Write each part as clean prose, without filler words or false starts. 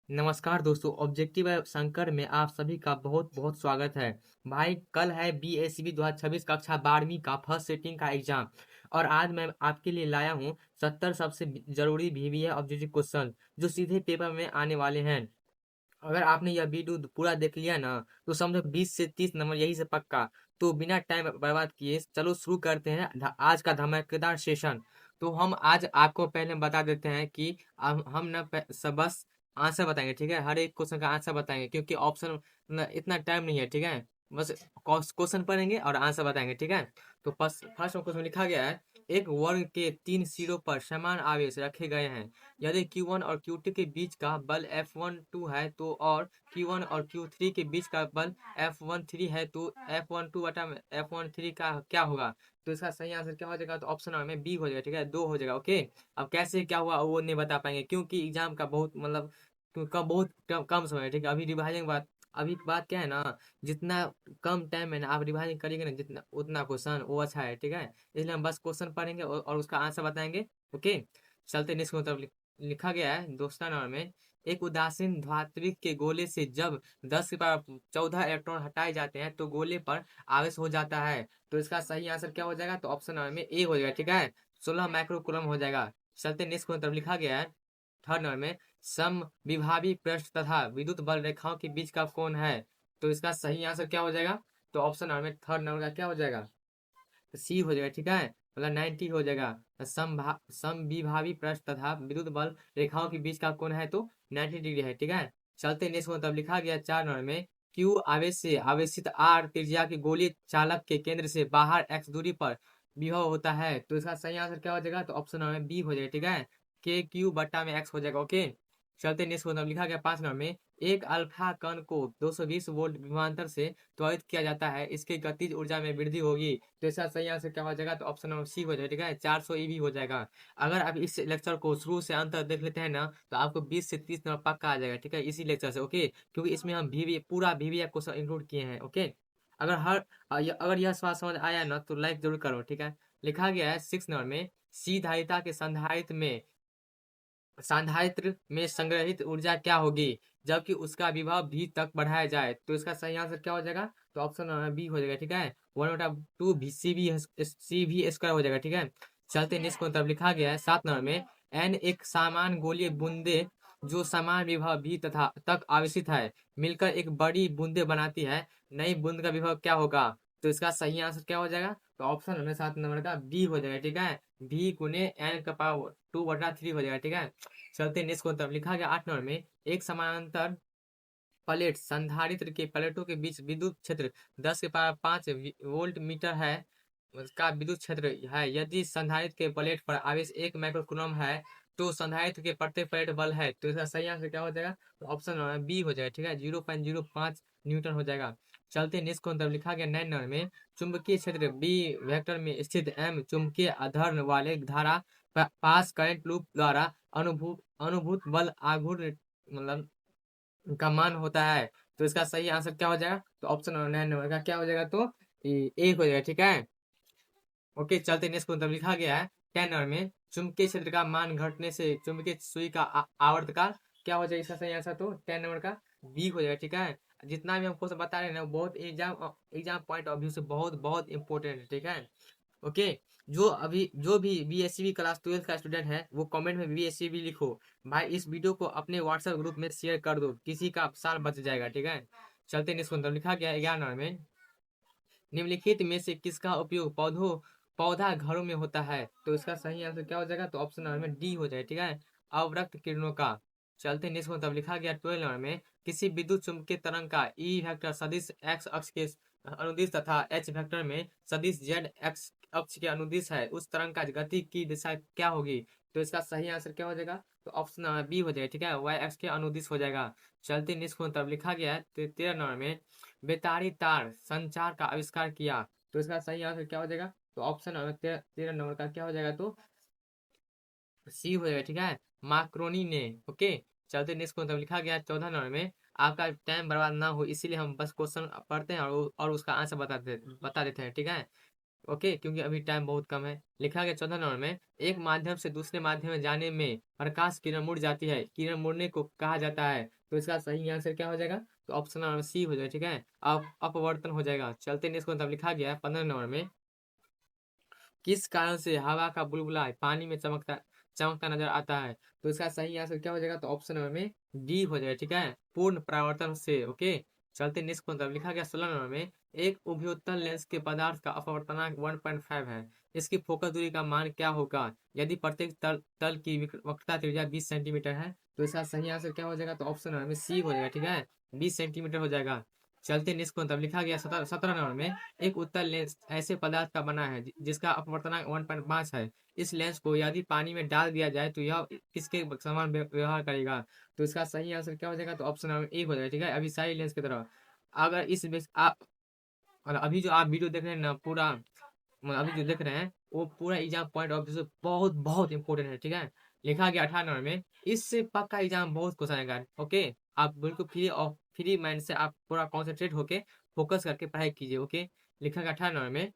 नमस्कार दोस्तों, ऑब्जेक्टिव शंकर में आप सभी का बहुत बहुत स्वागत है। भाई कल है बीएसबी 2026 कक्षा 12वीं का फर्स्ट सेटिंग का एग्जाम। और आज मैं आपके लिए लाया हूँ 70 सबसे जरूरी वीवीए ऑब्जेक्टिव क्वेश्चन जो सीधे पेपर में आने वाले हैं। अगर आपने यह वीडियो पूरा देख लिया ना तो समझो 20 से 30 नंबर यही से पक्का। तो बिना टाइम बर्बाद किए चलो शुरू करते हैं आज का धमाकेदार सेशन। तो हम आज आपको पहले बता देते हैं कि हम ना सब बस आंसर बताएंगे, ठीक है। हर एक क्वेश्चन का आंसर बताएंगे क्योंकि ऑप्शन इतना टाइम नहीं है, ठीक है। बस क्वेश्चन पढ़ेंगे और आंसर बताएंगे, ठीक है। तो फर्स्ट फर्स्ट क्वेश्चन लिखा गया है, एक वर्ग के 3 सिरों पर समान आवेश रखे गए हैं। यदि Q1 और Q2 के बीच का बल F12 है तो और Q1 और Q3 के बीच का बल F13 है तो F12 बटा F13 का क्या होगा। तो इसका सही आंसर क्या हो जाएगा, तो ऑप्शन में बी हो जाएगा, ठीक है। दो हो जाएगा, ओके। अब कैसे क्या हुआ वो नहीं बता पाएंगे क्योंकि एग्जाम का बहुत मतलब बहुत कम समय है, ठीक है। अभी रिवाइजिंग बात, अभी बात क्या है ना, जितना कम टाइम में ना आप रिवाइजिंग करेंगे ना जितना उतना क्वेश्चन वो अच्छा है, ठीक है। इसलिए हम बस क्वेश्चन पढ़ेंगे और उसका आंसर बताएंगे, ओके। चलते नेक्स्ट मतलब लिखा गया है दोस्ता नंबर में, एक उदासीन धात्विक के गोले से जब 10 के पावर 14 इलेक्ट्रॉन हटाए जाते हैं तो गोले पर आवेश हो जाता है। तो इसका सही आंसर क्या हो जाएगा, तो ऑप्शन नंबर में ए हो जाएगा, ठीक है। 16 माइक्रो कूलम हो जाएगा। चलते नेक्स्ट को तरफ लिखा गया है थर्ड नंबर में, समविभावी पृष्ठ तथा विद्युत बल रेखाओं के बीच का कोण है। तो इसका सही आंसर क्या हो जाएगा, तो ऑप्शन नंबर में थर्ड नंबर का क्या हो जाएगा, सी हो जाएगा, ठीक है। मतलब 90 हो जाएगा। समविभावी पृष्ठ तथा विद्युत बल रेखाओं के बीच का कोण है तो 90 डिग्री है, ठीक है। चलते नेक्स्ट को तब लिखा गया 4 नंबर में, क्यू आवेश से आवेशित आर त्रिज्या के गोलीय चालक के केंद्र से बाहर एक्स दूरी पर विभव होता है। तो इसका सही आंसर क्या हो जाएगा, तो ऑप्शन नंबर बी हो जाएगा, ठीक है। के क्यू बट्टा में एक्स हो जाएगा, ओके। चलते नेक्स्ट को तब लिखा गया 5 नंबर में, एक अल्फा कण को 220 वोल्ट विभवांतर से त्वरित किया जाता है, इसके गतिज ऊर्जा में वृद्धि होगी। तो इसका सही आंसर क्या हो जाएगा, तो ऑप्शन नंबर सी हो जाएगा, ठीक है। 400 ईवी हो जाएगा। अगर आप इस लेक्चर को शुरू से अंत तक देख लेते हैं ना तो आपको 20 से 30 नंबर पक्का आ जाएगा, ठीक है, इसी लेक्चर से, ओके। क्योंकि इसमें हम वीवी पूरा वीवी क्वेश्चन इंक्लूड किए हैं, ओके। अगर अगर यह सवाल समझ आया ना तो लाइक जरूर करो, ठीक है। लिखा गया है 6 नंबर में, सी धारिता के संधारित्र में संग्रहित ऊर्जा क्या होगी जबकि उसका विभव भी तक बढ़ाया जाए। तो इसका सही आंसर क्या हो जाएगा, तो ऑप्शन बी हो जाएगा, ठीक है। 1/2 भी सी भी स्क्वायर हो जाएगा, ठीक है। चलते नेक्स्ट को तरफ लिखा गया है 7 नंबर में, एन एक समान गोलीय बूंदे जो समान विभव भी तथा तक आवेशित है मिलकर एक बड़ी बूंदे बनाती है, नई बूंद का विभव क्या होगा। तो इसका सही आंसर क्या हो जाएगा, तो ऑप्शन हमें 7 नंबर का बी हो जाएगा, ठीक है। भी गुने एन का पावर 2/3 हो जाएगा, ठीक है। चलते नेक्स्ट को तब लिखा गया 8 नंबर में, एक समानांतर प्लेट संधारित्र के प्लेटों के बीच विद्युत क्षेत्र 10 के पावर 5 वोल्ट मीटर है का विद्युत क्षेत्र है। यदि संधारित्र के प्लेट पर आवेश 1 माइक्रो कूलम है तो संधारित्र के प्रत्येक प्लेट बल है। तो इसका सही आंसर क्या हो जाएगा, तो ऑप्शन बी हो जाएगा, ठीक है। 0.05 न्यूटन हो जाएगा। चलते नेक्स्ट को तब लिखा गया 9 नंबर में, चुंबकीय क्षेत्र बी वेक्टर में स्थित एम चुंबकीय आधार वाले धारा पास करंट लूप द्वारा अनुभूत अनुभूत बल आघूर्ण मतलब का मान होता है। तो इसका सही आंसर क्या हो जाएगा, तो ऑप्शन नंबर का क्या हो जाएगा, तो ए हो जाएगा, ठीक है। ओके, चलते नेक्स्ट को तब लिखा गया है 10 नंबर में, चुंबकीय क्षेत्र का मान घटने से चुंबकीय सुई का आवर्तकाल क्या हो जाएगा। इसका सही आंसर तो 10 नंबर का बी हो जाएगा, ठीक है। जितना भी हमको सब बता रहे हैं ना बहुत एग्जाम पॉइंट ऑफ व्यू से बहुत बहुत इंपॉर्टेंट है, ठीक है, ओके। जो भी बीएससीबी क्लास 12 का स्टूडेंट है वो कमेंट में बीएससीबी लिखो। भाई इस वीडियो को अपने व्हाट्सएप ग्रुप में शेयर कर दो, किसी का साल बच जाएगा, ठीक है। चलते निष्कुंतल लिखा गया 11 नंबर में, निम्नलिखित में से किसका उपयोग पौधा घरों में होता है। तो इसका सही आंसर क्या हो जाएगा, तो ऑप्शन नंबर में डी हो जाएगा, ठीक है। अवरक्त किरणों का। चलते नेक्स्ट को तब लिखा गया 12 नंबर में, किसी विद्युत चुम्बकीय तरंग का ई वेक्टर सदिश एक्स अक्ष के अनुदिश तथा एच वेक्टर में सदिश जेड एक्स अक्ष के अनुदिश है, उस तरंग का गति की दिशा क्या होगी। तो इसका सही आंसर क्या हो जाएगा, तो ऑप्शन नंबर बी हो जाएगा, ठीक है। वाई एक्स के अनुदिश हो जाएगा। चलते नेक्स्ट को तब लिखा गया है 13 नंबर में, बेतारी तार संचार का आविष्कार किया। तो इसका सही आंसर क्या हो जाएगा, तो ऑप्शन नंबर 13 नंबर का क्या हो जाएगा, तो सी हो जाएगा, ठीक है, माक्रोनी ने, ओके। चलते नेक्स्ट को तब लिखा गया 14 नंबर में, आपका टाइम बर्बाद ना हो इसीलिए हम बस क्वेश्चन पढ़ते हैं और उसका आंसर बता देते हैं, ठीक है। ओके, क्योंकि अभी टाइम बहुत कम है। लिखा गया 14 नंबर में, एक माध्यम से दूसरे माध्यम में जाने में प्रकाश किरण मुड़ जाती है, किरण मुड़ने को कहा जाता है। तो इसका सही आंसर क्या हो जाएगा? तो ऑप्शन नंबर सी हो जाएगा। ठीक है, अब अपवर्तन हो जाएगा। चलते हैं इसको, तब लिखा गया है 15 नंबर में, किस कारण से हवा का बुलबुला पानी में चमकता चमकता नजर आता है? तो इसका सही आंसर क्या हो जाएगा? तो ऑप्शन नंबर में डी हो जाएगा। ठीक है, पूर्ण परावर्तन से। ओके, चलते नेक्स्ट पर, लिखा गया 16 नंबर में, एक उभयोत्तल लेंस के पदार्थ का अपवर्तनांक 1.5 है, इसकी फोकस दूरी का मान क्या होगा यदि प्रत्येक तल तल की वक्रता त्रिज्या 20 सेंटीमीटर है? तो इसका सही आंसर क्या हो जाएगा? तो ऑप्शन नंबर में सी हो जाएगा। ठीक है, 20 सेंटीमीटर हो जाएगा। चलते नेक्स्ट पर, लिखा गया 17 नंबर में, एक उत्तल लेंस ऐसे पदार्थ का बना है जिसका अपवर्तनांक 1.5 है, इस लेंस को यदि पानी में डाल दिया जाए तो यह किसके समान व्यवहार करेगा? तो इसका सही आंसर क्या हो जाएगा? तो ऑप्शन नंबर ए हो जाएगा। ठीक है, अभी सारी लेंस की तरह, अगर इस आप मतलब अभी जो आप वीडियो देख रहे हैं ना, पूरा मतलब अभी जो देख रहे हैं वो पूरा एग्जाम पॉइंट ऑफ व्यू से बहुत बहुत इंपॉर्टेंट है। ठीक है, लिखा गया 18 नंबर में, इससे पक्का एग्जाम बहुत क्वेश्चन आएगा। ओके, आप बिल्कुल फ्री माइंड से आप पूरा कॉन्सेंट्रेट होके फोकस करके पढ़ाई कीजिए। ओके, लिखा गया 18 नंबर में,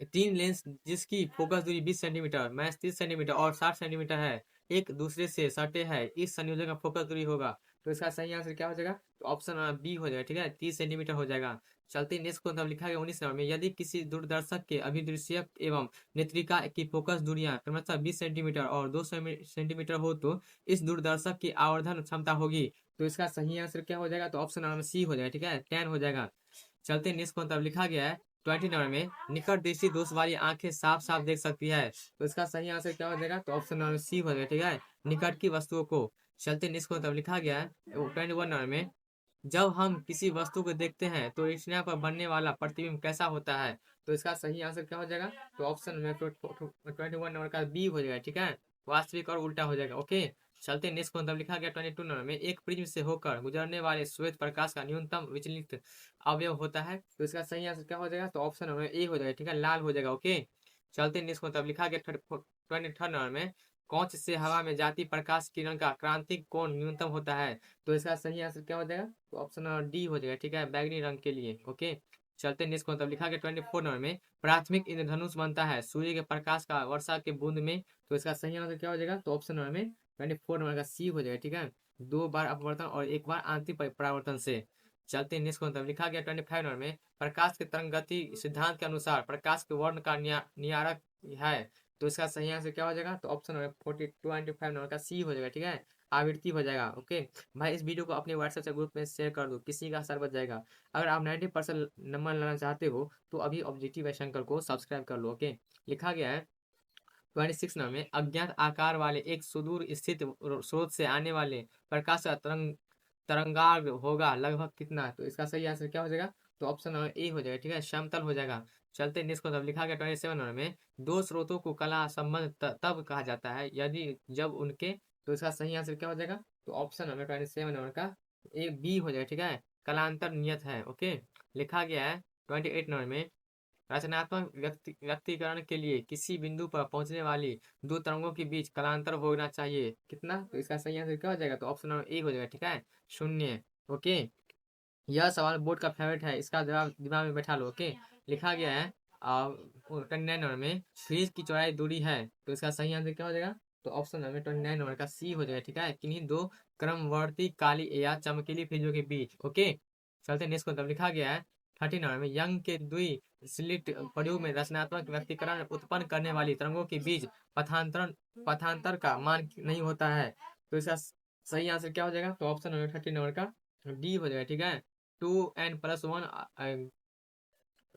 तीन लेंस जिसकी फोकस दूरी 20 सेंटीमीटर, मैच 30 सेंटीमीटर और 60 सेंटीमीटर है, एक दूसरे से सटे हैं, इस संयोजन का फोकस दूरी होगा। तो इसका सही आंसर क्या हो जाएगा? तो ऑप्शन बी हो जाएगा। ठीक है, 30 सेंटीमीटर हो जाएगा। चलते नेक्स्ट को, तब लिखा गया 19 नंबर में, यदि किसी दूरदर्शक के अभिदृश्यक एवं नेत्रिका की फोकस दूरियां क्रमशः 20 सेंटीमीटर और 2 सेंटीमीटर हो तो इस दूरदर्शक की आवर्धन क्षमता होगी। तो इसका सही आंसर क्या हो जाएगा? तो ऑप्शन नंबर सी हो जाएगा। ठीक है, 10 हो जाएगा। चलते नेक्स्ट को, तब लिखा गया है 20 नंबर में, निकट दृष्टि दोष वाली आंखें साफ साफ देख सकती है। तो इसका सही आंसर क्या हो जाएगा? तो ऑप्शन नंबर सी हो जाएगा। ठीक है, निकट की वस्तुओं को। चलते नेक्स्ट को, तब लिखा गया है 21 नंबर में, जब हम किसी वस्तु को देखते हैं तो रेटिना पर बनने वाला प्रतिबिंब कैसा होता है? तो इसका सही आंसर क्या हो जाएगा? तो ऑप्शन में 21 नंबर का बी हो जाएगा। ठीक है, वास्तविक और उल्टा हो जाएगा। ओके, चलते नेक्स्ट को, तब लिखा गया 22 नंबर में, एक प्रिज्म से होकर गुजरने वाले श्वेत प्रकाश का न्यूनतम विचलित अवयव होता है। तो इसका सही आंसर क्या हो जाएगा? तो ऑप्शन नंबर ए हो जाएगा। ठीक है, लाल हो जाएगा। ओके, चलते नेक्स्ट को, तब लिखा गया 23 नंबर में, कौन से हवा में जाती प्रकाश किरण का क्रांतिक कोण न्यूनतम होता है? तो इसका सही आंसर क्या हो जाएगा? तो ऑप्शन नंबर डी हो जाएगा। ठीक है, बैगनी रंग के लिए। ओके, चलते नेक्स्ट को, तब लिखा गया 24 नंबर में, प्राथमिक इंद्रधनुष बनता है सूर्य के प्रकाश का वर्षा के बूंद में। तो इसका सही आंसर क्या हो जाएगा? तो ऑप्शन नंबर में 24 नंबर का सी हो जाएगा। ठीक है, 2 बार अपवर्तन और 1 बार आंतरिक परावर्तन से। चलते नेक्स्ट को, तब लिखा गया 25 नंबर में, प्रकाश के तरंग गति सिद्धांत के अनुसार प्रकाश के वर्ण का नियारक है। तो इसका सही आंसर क्या हो जाएगा? तो ऑप्शन नंबर 25 नंबर का सी हो जाएगा। ठीक है, आवृत्ति हो जाएगा। ओके भाई, इस वीडियो को अपने व्हाट्सएप से ग्रुप में शेयर कर दो, किसी का सर बच जाएगा। अगर आप 90% नंबर लाना चाहते हो तो अभी ऑब्जेक्टिव शंकर को सब्सक्राइब कर लो। ओके, लिखा गया है 26 नंबर में, अज्ञात आकार वाले एक सुदूर स्थित स्रोत से आने वाले प्रकाश का तरंगार्ग होगा लगभग कितना? तो इसका सही आंसर क्या हो जाएगा? तो ऑप्शन नंबर ए हो जाएगा। ठीक है, समतल हो जाएगा। चलते नेक्स्ट को, तब लिखा गया 27 नंबर में, दो स्रोतों को कला संबंध तब कहा जाता है यदि जब उनके। तो इसका सही आंसर क्या हो जाएगा? तो ऑप्शन नंबर 27 नंबर का ए बी हो जाएगा। ठीक है, कलांतर नियत है। ओके, लिखा गया है 28 नंबर में, रचनात्मक व्यक्तिकरण के लिए किसी बिंदु पर पहुंचने वाली दो तरंगों के बीच कालांतर होना चाहिए कितना? तो इसका सही आंसर क्या हो जाएगा? तो ऑप्शन नंबर ए हो जाएगा। ठीक है, 0। ओके, यह सवाल बोर्ड का फेवरेट है, इसका जवाब दिमाग में बैठा लो। ओके, लिखा गया है 29 नंबर में, फ्रीज की चौड़ाई दूरी है। तो इसका सही आंसर क्या हो जाएगा? तो ऑप्शन नंबर 29 नंबर का सी हो जाएगा। ठीक है, किन्हीं दो क्रमवर्ती काली या चमकीली फ्रीजों के बीच। ओके, चलते नेक्स्ट को, तब लिखा गया है 30 नंबर में, यंग के द्वि स्लिट प्रयोग में रचनात्मक व्यक्तिकरण उत्पन्न करने वाली तरंगों के बीच पथांतर का मान नहीं होता है। तो इसका सही आंसर क्या हो जाएगा? तो ऑप्शन नंबर 30 नंबर का डी हो जाएगा। ठीक है, 2n+1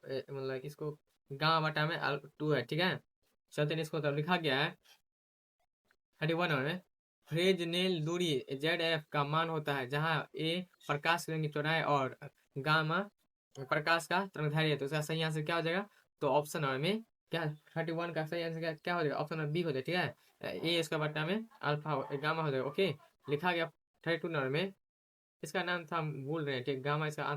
मतलब इसको गामा बटा में 2 है। ठीक है, चलते हैं इसको, तब लिखा गया है 31 नंबर में, फ्रेजनेल दूरी ZF का मान होता है जहाँ ए प्रकाश की चौड़ाई और गामा प्रकाश का तरंगदैर्घ्य है। तो इसका सही आंसर क्या हो जाएगा? तो ऑप्शन नंबर में क्या 31 का सही आंसर क्या हो जाएगा? ऑप्शन नंबर बी हो जाएगा। ठीक है, ए इसका बट्टा में अल्फा गामा हो जाएगा। ओके, लिखा गया 32 नंबर में, इसका नाम था, हम भूल रहे हैं। ठीक, गामा इसका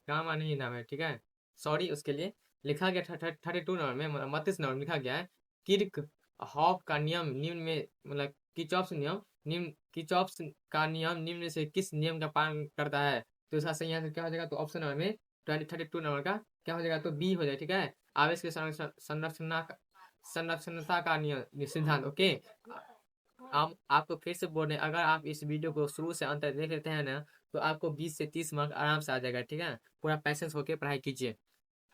गामा नहीं नाम है। ठीक है, सॉरी उसके लिए। लिखा गया 32 नंबर में, 32 नंबर में लिखा गया है, किर्क हॉफ का नियम निम्न में मतलब किचॉप्स का नियम निम्न से किस नियम का पालन करता है? तो इसका सही आंसर क्या हो जाएगा? तो ऑप्शन नंबर में 32 नंबर का क्या हो जाएगा? तो बी हो जाएगा। ठीक है, आवेश की संरक्षणता का नियम सिद्धांत। ओके, हम आपको फिर से बोल रहे हैं, अगर आप इस वीडियो को शुरू से अंत तक देख लेते हैं ना, तो आपको 20 से 30 मार्क आराम से आ जाएगा। ठीक है, पूरा पैसेंस होके पढ़ाई कीजिए।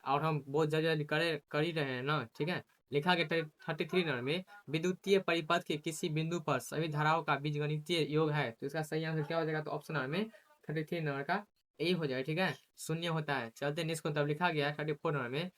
और हम बहुत जल्दी जल्दी कर ही रहे हैं ना। ठीक है, लिखा गया 33 नंबर में, विद्युतीय परिपथ के किसी बिंदु पर सभी धाराओं का बीजगणितीय योग है। तो इसका सही आंसर क्या हो जाएगा? तो ऑप्शन नंबर में 33 नंबर का यही हो जाएगा। ठीक है, शून्य होता है। चलते नेक्स्ट को, तब लिखा गया है 34 नंबर में,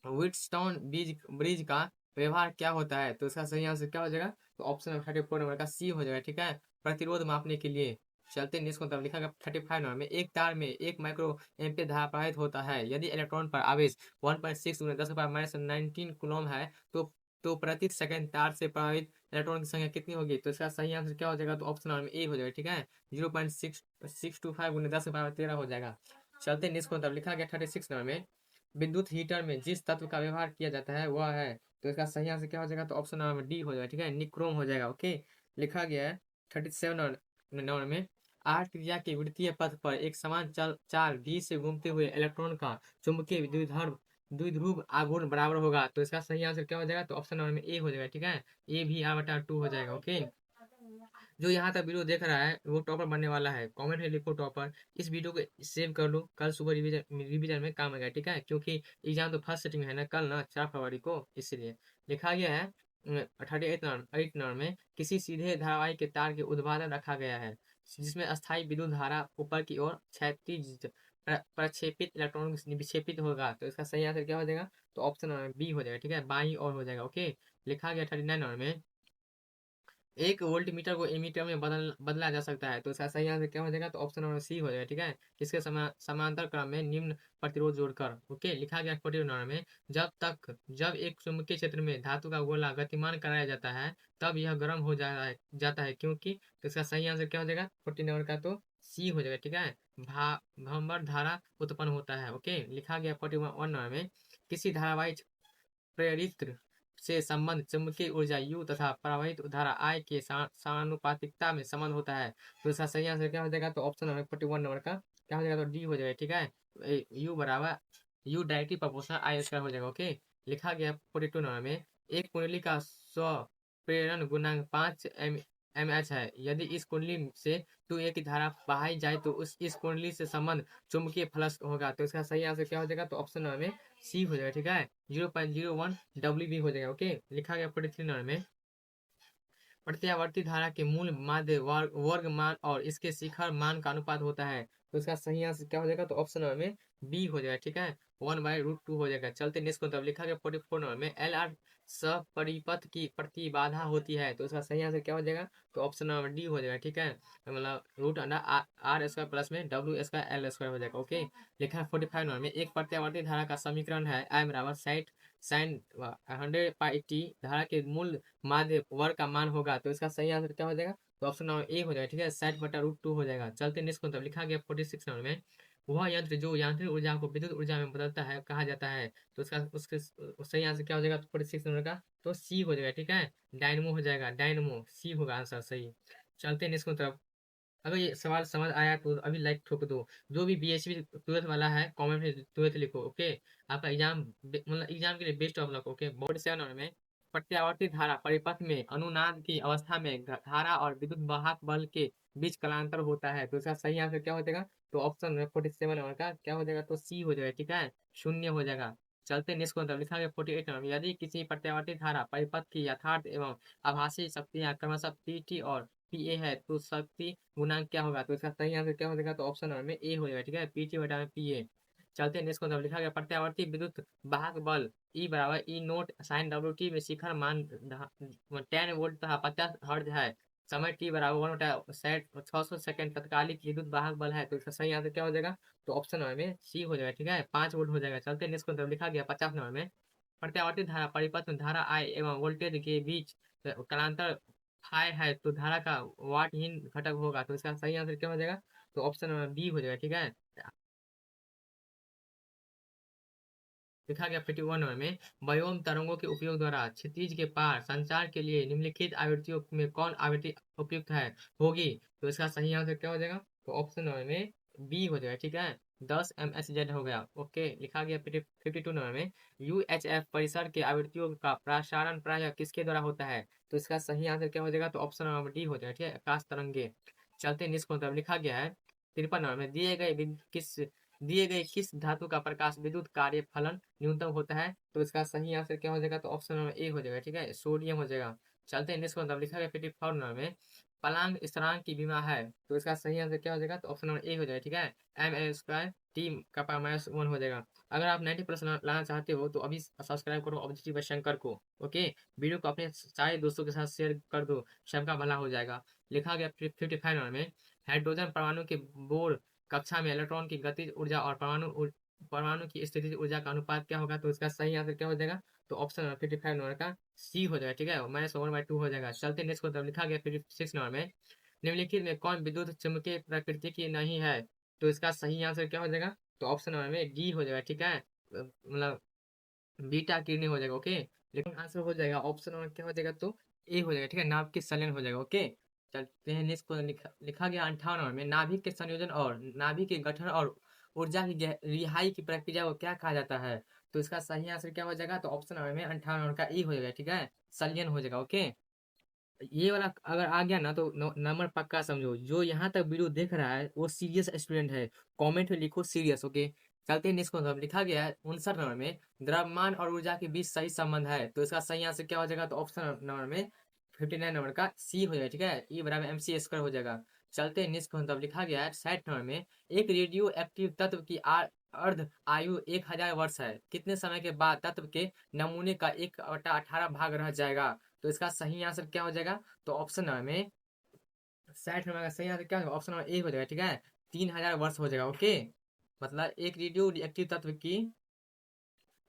व्हीटस्टोन ब्रिज ब्रिज का व्यवहार क्या होता है? तो इसका सही आंसर क्या हो जाएगा? तो ऑप्शन 34 नंबर का सी हो जाएगा। ठीक है, प्रतिरोध मापने के लिए। चलते नेक्स्ट को, तब लिखा गया 35 नंबर में, एक तार में 1 माइक्रो एम्पीयर धारा प्रवाहित होता है। यदि इलेक्ट्रॉन पर आवेश 1.6 × 10⁻19 कूलम है, तो प्रति सेकंड तार से प्रभावित इलेक्ट्रॉन की संख्या कितनी होगी? तो इसका सही आंसर क्या हो जाएगा? तो ऑप्शन नंबर में ए हो जाएगा। ठीक है, 0.625 × 10⁻13 हो जाएगा। चलते नेक्स्ट को, तब लिखा गया 36 नंबर में, विद्युत हीटर में जिस तत्व का व्यवहार किया जाता है वह है। तो इसका सही आंसर क्या हो जाएगा? तो ऑप्शन नंबर डी हो जाएगा। ठीक है, निक्रोम हो जाएगा। ओके, लिखा गया है 37 नंबर में, आर त्रिज्या के वृत्तीय पथ पर एक समान चाल डी से घूमते हुए इलेक्ट्रॉन का चुंबकीय द्विध्रुव आघूर्ण बराबर होगा। तो इसका सही आंसर क्या हो जाएगा? तो ऑप्शन नंबर में ए हो जाएगा। ठीक है, ए भी r/2 हो जाएगा। ओके, जो यहाँ तक वीडियो देख रहा है वो टॉपर बनने वाला है, कमेंट में लिखो टॉपर। इस वीडियो को सेव कर लो, कल सुबह रिवीजन में काम आएगा। ठीक है, क्योंकि एग्जाम तो फर्स्ट सेटिंग है ना कल ना 4 फरवरी को, इसीलिए लिखा गया है 38 नंबर में, किसी सीधे धारावाहिक के तार के उद्वादन रखा गया है जिसमें अस्थायी विद्युत धारा ऊपर की ओर क्षैतिज प्रक्षेपित इलेक्ट्रॉन विक्षेपित होगा। तो इसका सही आंसर क्या हो जाएगा? तो ऑप्शन बी हो जाएगा। ठीक है, बाई और हो जाएगा। ओके, लिखा गया 39 नंबर में, एक वोल्ट मीटर को एमीटर में बदला जा सकता है। तो इसका सही आंसर क्या हो जाएगा? तो ऑप्शन नंबर सी हो जाएगा। ठीक है, इसके समांतर क्रम में निम्न प्रतिरोध जोड़कर। ओके, लिखा गया 40 नंबर में, जब एक चुंबकीय क्षेत्र में धातु का गोला गतिमान कराया जाता है तब यह गर्म हो जाता है क्योंकि। तो इसका सही आंसर क्या हो जाएगा? 40 नंबर का तो सी हो जाएगा। ठीक है, भंवर धारा उत्पन्न होता है। ओके, लिखा गया 41 नंबर में, किसी धारावाहिक प्रेरित्र से संबंध चुंबकीय ऊर्जा U तथा प्रवाहित धारा I के समानुपातिकता में संबंध होता है। तो इसका सही आंसर क्या हो जाएगा? तो ऑप्शन नंबर 41 नंबर का क्या हो जाएगा? तो डी हो जाएगा। ठीक है, यू बराबर you directly proportional I square हो जाएगा। ओके, लिखा गया 42 नंबर में, एक कुंडली का स्व प्रेरण गुणांक 5 mH है। यदि इस कुंडली से 2A की धारा बहाई जाए तो इस कुंडली से संबंध चुंबकीय फ्लक्स होगा। तो इसका सही आंसर क्या हो जाएगा? तो ऑप्शन नंबर में सी हो जाएगा। ठीक है, 0.01 WB हो जाएगा। ओके, लिखा गया 43 नंबर में, प्रत्यावर्ती धारा के मूल माध्य वर्ग मान और इसके शिखर मान का अनुपात होता है। तो इसका सही आंसर क्या हो जाएगा? तो ऑप्शन नंबर में बी हो जाएगा। ठीक है, 1/√2 हो जाएगा। चलते नेक्स्ट को, तब लिखा गया 44 नंबर में, LR सपरिपथ की प्रतिबाधा होती है। तो इसका सही आंसर क्या हो जाएगा? तो ऑप्शन नंबर डी हो जाएगा। ठीक है, मतलब √R² प्लस में W²L² हो जाएगा। ओके, लिखा है 45 नंबर में, एक प्रत्यावर्ती धारा का समीकरण है I बराबर साइन 100πt धारा के मूल माध्य वर्ग का मान होगा। तो इसका सही आंसर क्या हो जाएगा? तो ऑप्शन नंबर ए हो जाएगा। ठीक है, 60/√2 हो जाएगा। चलते नेक्स्ट को, तब लिखा गया 46 नंबर में, वह यंत्र जो यांत्रिक ऊर्जा को विद्युत ऊर्जा में बदलता है कहा जाता है। तो इसका उसके सही आंसर क्या हो जाएगा? 46 नंबर का तो सी हो जाएगा। ठीक है, डायनमो हो जाएगा, डायनमो सी होगा आंसर सही। चलते नेक्स्ट को तरफ, अगर ये सवाल समझ आया तो अभी लाइक ठोक दो। जो भी BSc 12th वाला है कमेंट में 12th लिखो। ओके, आपका एग्जाम मतलब एग्जाम के लिए best of luck. Okay, board 7 में, प्रत्यावर्ती धारा परिपथ में अनुनाद की अवस्था में धारा और विद्युत वाहक बल के बीच कलांतर होता है। तो इसका सही आंसर क्या हो जाएगा? तो ऑप्शन में 47 नंबर का क्या हो जाएगा? तो सी हो जाएगा। ठीक है, शून्य हो जाएगा। चलते नेक्स्ट को, लिखा गया 48 नंबर में, यदि किसी प्रत्यावर्ती धारा परिपथ की यथार्थ एवं आभासी शक्तियां क्रमशः PT और PA है तो शक्ति गुणांक क्या होगा? तो इसका सही आंसर क्या हो जाएगा? तो ऑप्शन नंबर में ए हो जाएगा। ठीक है, PT/PA। चलते नेक्स्ट को, लिखा गया प्रत्यावर्ती विद्युत वाहक बल E बराबर E0 sin WT में शिखर मान 10 वोल्ट तथा 50 हर्ट्ज है। समय t बराबर 1/600 सेकंड तत्कालिक विद्युत वाहक बल है। तो इसका सही आंसर क्या हो जाएगा? तो ऑप्शन नंबर में सी हो जाएगा। ठीक है, 5 वोल्ट हो जाएगा। चलते नेक्स्ट को, लिखा गया 50 नंबर में, प्रत्यावर्ती धारा परिपथ में धारा I एवं वोल्टेज के बीच कलांतर फाई है तो धारा का वाटहीन घटक होगा। तो इसका सही आंसर क्या हो जाएगा? तो ऑप्शन नंबर बी हो जाएगा। ठीक है, लिखा गया 51 नंबर में, व्योम तरंगों के उपयोग द्वारा क्षितिज के पार संचार के लिए निम्नलिखित आवृत्तियों में कौन आवृत्ति उपयुक्त है होगी? तो इसका सही आंसर क्या हो जाएगा? तो ऑप्शन नंबर में बी हो जाएगा, ठीक है। 10 MSZ हो गया, ओके। लिखा गया 52 नंबर में, UHF परिसर के आवृत्तियों का प्रसारण प्रायः किसके द्वारा होता है? तो इसका सही आंसर क्या हो जाएगा? तो ऑप्शन नंबर डी हो जाएगा, ठीक है, आकाश तरंगे। चलते हैं निष्ठ तरफ। लिखा गया है 53 नंबर में, दिए गए किस धातु का प्रकाश विद्युत कार्य फलन न्यूनतम होता है? तो इसका सही आंसर क्या हो जाएगा? तो ऑप्शन नंबर ए हो जाएगा, ठीक है, सोडियम हो जाएगा। चलते हैं नेक्स्ट मतलब। लिखा गया 54 नंबर में, पलांग स्थिरांक की विमा है, तो इसका सही आंसर क्या हो जाएगा? तो ऑप्शन नंबर ए हो जाएगा, ठीक है, ML² टी का पावर -1 हो जाएगा। अगर आप 90+ लाना चाहते हो तो अभी सब्सक्राइब करो ऑब्जेक्टिव बाय शंकर को, ओके। वीडियो को अपने सारे दोस्तों के साथ शेयर कर दो, सबका भला हो जाएगा। लिखा गया 55 नंबर में, हाइड्रोजन परमाणु के बोर कक्षा में इलेक्ट्रॉन की गतिज ऊर्जा और परमाणु की स्थितिज ऊर्जा का अनुपात क्या होगा? तो इसका सही आंसर क्या हो जाएगा? तो ऑप्शन नंबर 55 नंबर का सी हो जाएगा, ठीक है, -1/2 हो जाएगा। चलते नेक्स्ट को, लिखा गया 56 नंबर में, निम्नलिखित में कौन विद्युत चुम्बकीय प्रकृति की नहीं है? तो इसका सही आंसर क्या हो जाएगा? तो ऑप्शन नंबर में डी हो जाएगा, ठीक है, मतलब बीटा किरणें हो जाएगा, ओके। लेकिन आंसर हो जाएगा ऑप्शन नंबर क्या हो जाएगा? तो ए हो जाएगा, ठीक है, नाभिक संलयन हो जाएगा, ओके। चलते हैं नेक्स्ट को, लिखा गया 58 नंबर में, नाभिक के संयोजन और नाभिक के गठन और ऊर्जा की रिहाई की प्रक्रिया को क्या कहा जाता है? तो इसका सही आंसर क्या हो जाएगा? तो ऑप्शन नंबर में 58 नंबर का ई हो जाएगा, ठीक है, संलयन हो जाएगा, ओके। ये वाला अगर आ गया ना तो नंबर पक्का समझो। जो यहाँ तक वीडियो देख रहा है वो सीरियस स्टूडेंट है, कमेंट में लिखो सीरियस, ओके। चलते हैं नेक्स्ट क्वेश्चन। लिखा गया है 59 नंबर में, द्रव्यमान और ऊर्जा के बीच सही संबंध है, तो इसका सही आंसर क्या हो जाएगा? तो ऑप्शन नंबर में 59 नंबर का सी हो जाएगा, ठीक है, ई बराबर MC² हो जाएगा। चलते हैं नेक्स्ट क्वेश्चन। लिखा गया है 60 नंबर में, एक रेडियो एक्टिव तत्व की अर्ध आयु 1000 वर्ष है, कितने समय के बाद तत्व के नमूने का 1/18 भाग रह जाएगा? तो इसका सही आंसर क्या हो जाएगा? तो ऑप्शन नंबर में 60 नंबर का सही आंसर क्या होगा? ऑप्शन नंबर ए हो जाएगा, ठीक है, 3000 वर्ष हो जाएगा, ओके। मतलब एक रेडियो रिएक्टिव तत्व की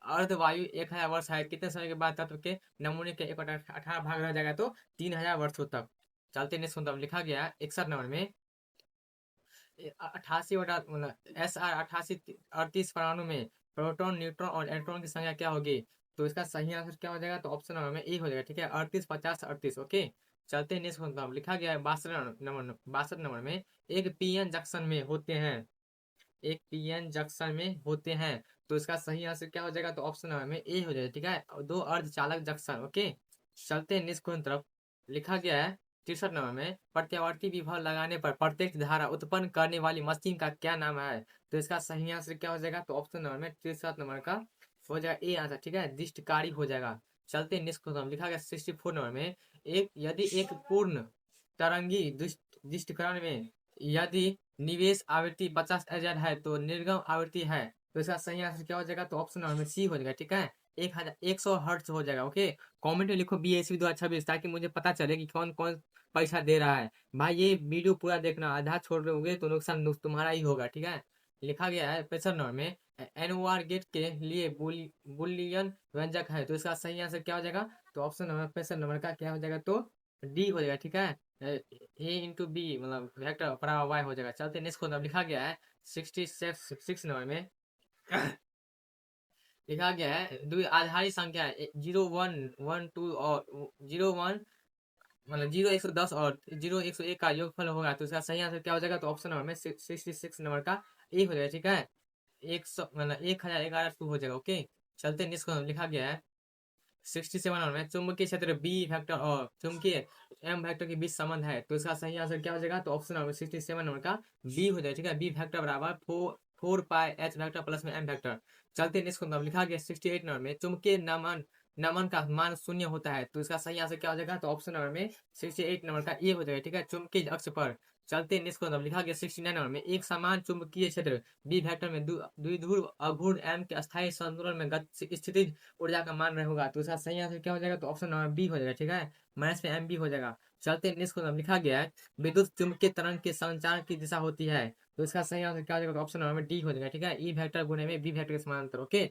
अर्धवायु 1000 वर्ष है, कितने समय के बाद तत्व के नमूने के 1/18 भाग रह जाएगा? तो 3000 वर्षों तक। चलते नेक्स्ट मतलब। लिखा गया 61 नंबर में, 88 बटा मतलब SR88 38 परमाणु में प्रोटॉन, न्यूट्रॉन और इलेक्ट्रॉन की संख्या क्या होगी? तो इसका सही आंसर क्या हो जाएगा? तो ऑप्शन नंबर में ए हो जाएगा, ठीक है, 38 50 38, ओके। चलते हैं नेक्स्ट मतलब। लिखा गया है 62 नंबर में, एक पीएन जंक्शन में होते हैं, एक पीएन जंक्शन में होते हैं, तो इसका सही आंसर क्या हो जाएगा? तो ऑप्शन नंबर में ए हो जाएगा, ठीक है, दो अर्धचालक जंक्शन, ओके। चलते हैं नेक्स्ट क्वेश्चन तरफ। लिखा गया है 63 नंबर में, प्रत्यावर्ती विभव लगाने पर प्रत्यक्ष धारा उत्पन्न करने वाली मशीन का क्या नाम है? तो इसका सही आंसर क्या हो जाएगा? तो ऑप्शन नंबर में 63 नंबर का हो जाएगा ए आंसर, ठीक है, दिष्टकारी हो जाएगा। चलते हैं नेक्स्ट क्वेश्चन। लिखा गया 64 नंबर में, एक यदि एक पूर्ण तरंगी दिष्टकरण में यदि निवेश आवृत्ति 50 हर्ट्ज है तो निर्गम आवृत्ति है, तो इसका सही आंसर क्या हो जाएगा? तो ऑप्शन नंबर में सी हो जाएगा, ठीक है, 100 हर्ट्ज हो जाएगा, ओके। कमेंट में लिखो BSV 2026, ताकि मुझे पता चले कि कौन कौन पैसा दे रहा है। भाई ये वीडियो पूरा देखना, आधा छोड़ रहे तो नुकसान तुम्हारा ही होगा, ठीक है। लिखा गया है 65 नंबर में, NOR गेट के लिए बुलियन व्यंजक है, तो इसका सही आंसर क्या हो जाएगा? तो ऑप्शन नंबर 65 नंबर का क्या हो जाएगा? तो डी हो जाएगा, ठीक है, A × B मतलब वेक्टर बराबर वाई हो जाएगा। चलते नेक्स्ट क्वेश्चन। लिखा गया है 66 नंबर में, लिखा गया है द्विआधारी संख्या 0 1 1 2 और 0 1 मतलब 0 110 और 0 101 का योगफल होगा, तो इसका सही आंसर क्या हो जाएगा? तो ऑप्शन नंबर में 66 नंबर का ए हो जाएगा, ठीक है, 100 मतलब 1011 हो जाएगा, ओके। चलते नेक्स्ट क्वेश्चन। लिखा गया है 67 नंबर में, चुंबकीय क्षेत्र B वेक्टर और चुंबकीय M वेक्टर के बीच संबंध है, तो इसका सही आंसर क्या हो जाएगा? तो ऑप्शन नंबर 67 नंबर का बी हो जाएगा, ठीक है, B वेक्टर बराबर 4πH वेक्टर प्लस में M वेक्टर। चलते नेक्स्ट क्वेश्चन। लिखा गया 68 नंबर में, चुंबकीय नमन नमन का मान शून्य होता है, तो इसका सही आंसर क्या हो जाएगा? तो ऑप्शन नंबर में 68 नंबर का ए हो जाएगा, ठीक है, चुंबकीय अक्ष पर। चलते नेक्स्ट क्वेश्चन। लिखा गया 69 नंबर में, एक समान चुंबकीय क्षेत्र बी वेक्टर में द्विध्रुव अघूर्ण M के अस्थायी संतुलन में स्थितिज ऊर्जा का मान होगा, तो इसका सही आंसर क्या हो जाएगा? तो ऑप्शन नंबर बी हो जाएगा, ठीक है, -MB हो जाएगा। चलते नेक्स्ट क्वेश्चन। लिखा गया है विद्युत चुम्बकीय तरंग के संचार की दिशा होती है, तो इसका सही आंसर क्या हो जाएगा? तो ऑप्शन नंबर डी हो जाएगा, ठीक है, ई वेक्टर गुणे में बी वेक्टर के समानांतर, ओके।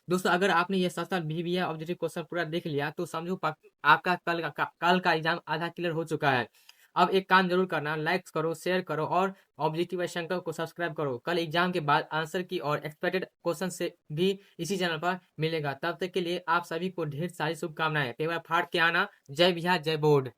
दोस्तों अगर आपने ये 7 BBA ऑब्जेक्टिव क्वेश्चन पूरा देख लिया तो समझो आपका कल का एग्जाम आधा क्लियर हो चुका है। अब एक काम जरूर करना, लाइक करो, शेयर करो और ऑब्जेक्टिव शंकर को सब्सक्राइब करो। कल एग्जाम के बाद आंसर की और एक्सपेक्टेड क्वेश्चन से भी इसी चैनल पर मिलेगा। तब तक के लिए आप सभी को ढेर सारी शुभकामनाएं। पेपर फाड़ के आना। जय बिहार, जय बोर्ड।